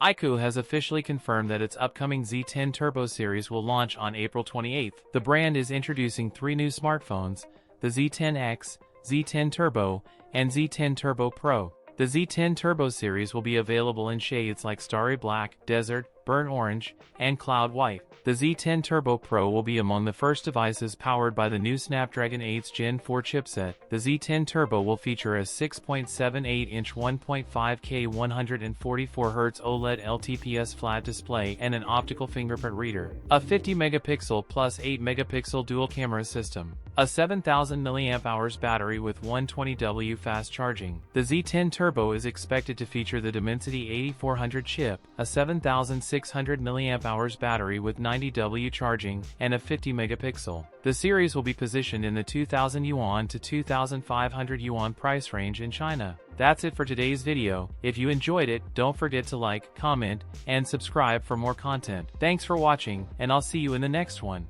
iQOO has officially confirmed that its upcoming Z10 Turbo series will launch on April 28th. The brand is introducing 3 new smartphones, the Z10X, Z10 Turbo, and Z10 Turbo Pro. The Z10 Turbo series will be available in shades like Starry Black, Desert, Burnt Orange, and Cloud White. The Z10 Turbo Pro will be among the first devices powered by the new Snapdragon 8's Gen 4 chipset. The Z10 Turbo will feature a 6.78-inch 1.5K 144Hz OLED LTPS flat display and an optical fingerprint reader, a 50-megapixel plus 8-megapixel dual-camera system, a 7,000 mAh battery with 120W fast charging. The Z10 Turbo is expected to feature the Dimensity 8400 chip, a 7,600 mAh battery with 90W charging, and a 50-megapixel. The series will be positioned in the 2,000 yuan to 2,500 yuan price range in China. That's it for today's video. If you enjoyed it, don't forget to like, comment, and subscribe for more content. Thanks for watching, and I'll see you in the next one.